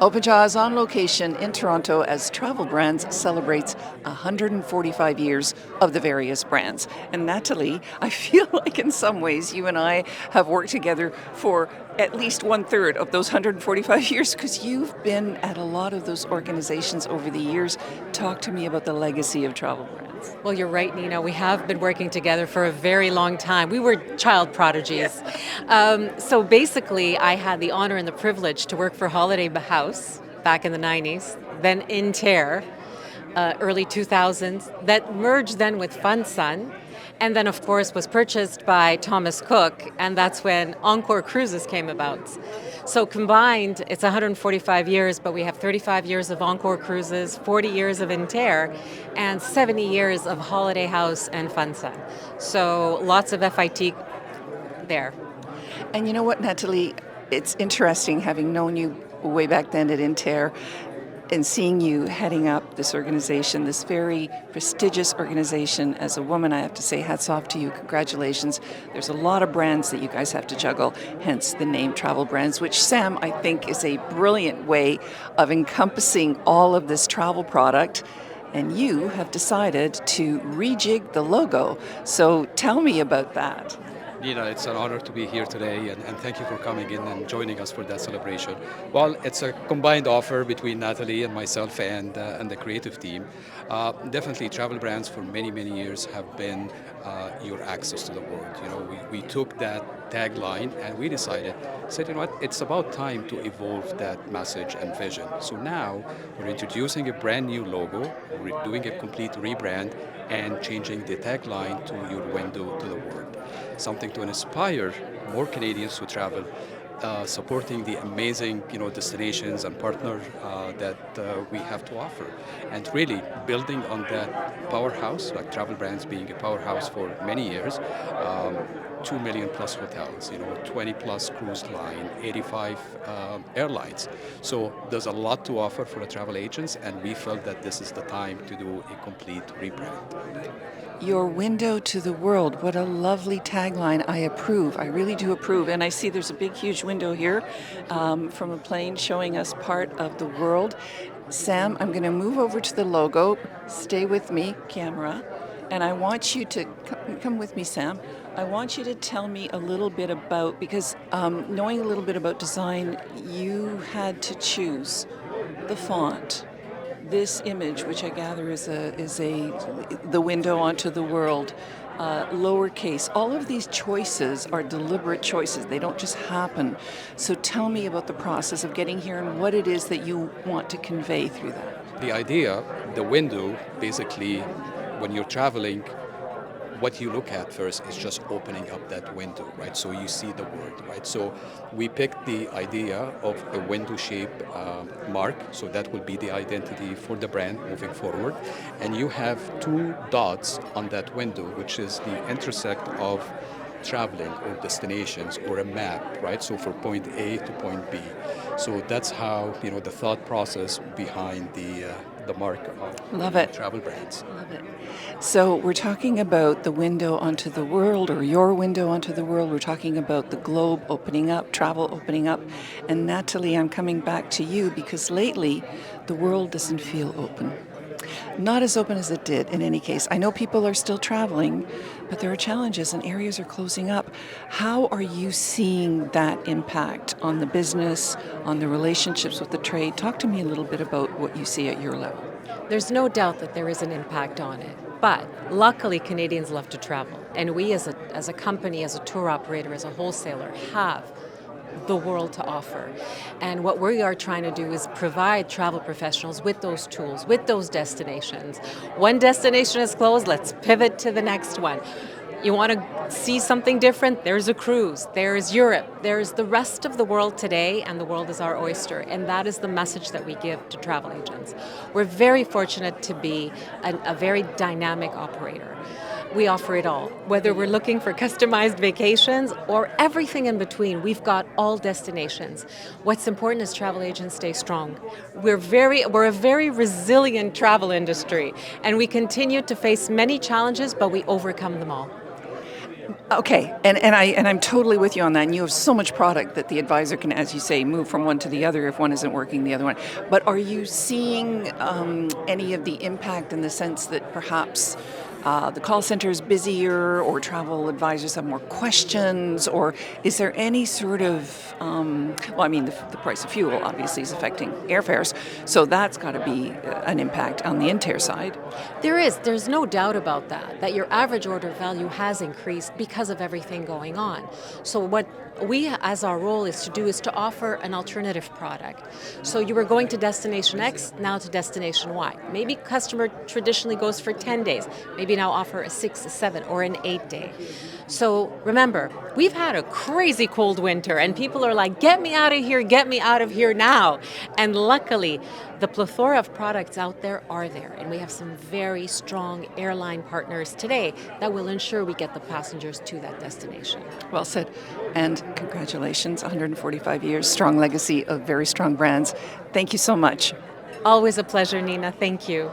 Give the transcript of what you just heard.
Openjaw is on location in Toronto as Travelbrands celebrates 145 years of the various brands. And Nathalie, I feel like in some ways you and I have worked together for at least one third of those 145 years because you've been at a lot of those organizations over the years. Talk to me about the legacy of Travelbrands. Well, you're right, Nina. We have been working together for a very long time. We were child prodigies. So basically, I had the honor and the privilege to work for Holiday House back in the 90s, then Intair, early 2000s, that merged then with FunSun, and then, of course, was purchased by Thomas Cook, and that's when Encore Cruises came about. So combined, it's 145 years, but we have 35 years of Encore Cruises, 40 years of Intair, and 70 years of Holiday House and FunSun. So lots of FIT there. And you know what, Nathalie? It's interesting having known you way back then at Intair and seeing you heading up this organization, this very prestigious organization. As a woman, I have to say hats off to you. Congratulations. There's a lot of brands that you guys have to juggle, hence the name Travelbrands, which, Sam, I think is a brilliant way of encompassing all of this travel product. And you have decided to rejig the logo. So tell me about that. Nina, it's an honor to be here today, and thank you for coming in and joining us for that celebration. Well, it's a combined offer between Nathalie and myself and the creative team. Definitely, Travelbrands for many, many years have been your access to the world. You know, we took that tagline and we said, you know what, it's about time to evolve that message and vision. So now we're introducing a brand new logo, we're doing a complete rebrand, and changing the tagline to your window to the world. Something to inspire more Canadians to travel, supporting the amazing destinations and partners that we have to offer, and really building on that powerhouse, like Travelbrands being a powerhouse for many years. 2 million plus hotels, 20 plus cruise line, 85 airlines. So there's a lot to offer for the travel agents, and we felt that this is the time to do a complete rebrand. Your window to the world. What a lovely tagline. I approve. I really do approve. And I see there's a big, huge window here from a plane showing us part of the world. Sam, I'm going to move over to the logo. Stay with me, camera. And I want you to come with me, Sam. I want you to tell me a little bit about, because knowing a little bit about design, you had to choose the font. This image, which I gather is the window onto the world, lowercase. All of these choices are deliberate choices. They don't just happen. So tell me about the process of getting here and what it is that you want to convey through that. The idea, the window, basically, when you're traveling, what you look at first is just opening up that window, right? So you see the world, right? So we picked the idea of a window shape mark, so that will be the identity for the brand moving forward. And you have two dots on that window, which is the intersect of traveling or destinations or a map, right? So for point A to point B. So that's how, the thought process behind the mark of Love it. Travelbrands. Love it. So we're talking about the window onto the world, or your window onto the world. We're talking about the globe opening up, travel opening up. And Nathalie, I'm coming back to you because lately the world doesn't feel open. Not as open as it did in any case. I know people are still traveling, but there are challenges and areas are closing up. How are you seeing that impact on the business, on the relationships with the trade? Talk to me a little bit about what you see at your level. There's no doubt that there is an impact on it. But luckily, Canadians love to travel. And we as a company, as a tour operator, as a wholesaler, have the world to offer. And what we are trying to do is provide travel professionals with those tools, with those destinations. One destination is closed, let's pivot to the next one. You want to see something different? There's a cruise, there's Europe, there's the rest of the world today, and the world is our oyster. And that is the message that we give to travel agents. We're very fortunate to be a very dynamic operator. We offer it all. Whether we're looking for customized vacations or everything in between, we've got all destinations. What's important is travel agents stay strong. We're a very resilient travel industry, and we continue to face many challenges, but we overcome them all. Okay, and I'm totally with you on that. And you have so much product that the advisor can, as you say, move from one to the other if one isn't working, the other one. But are you seeing any of the impact in the sense that perhaps the call center is busier, or travel advisors have more questions, or is there any sort of well, I mean, the price of fuel obviously is affecting airfares, so that's got to be an impact on the Intair side. There's no doubt about that, that your average order value has increased because of everything going on. So what we, as our role is to do, is to offer an alternative product. So you were going to destination X, now to destination Y. Maybe customer traditionally goes for 10 days, maybe now offer a 6, a 7, or an 8 day. So remember, we've had a crazy cold winter and people are like, get me out of here now. And luckily, the plethora of products out there are there. And we have some very strong airline partners today that will ensure we get the passengers to that destination. Well said. And congratulations, 145 years, strong legacy of very strong brands. Thank you so much. Always a pleasure, Nina. Thank you.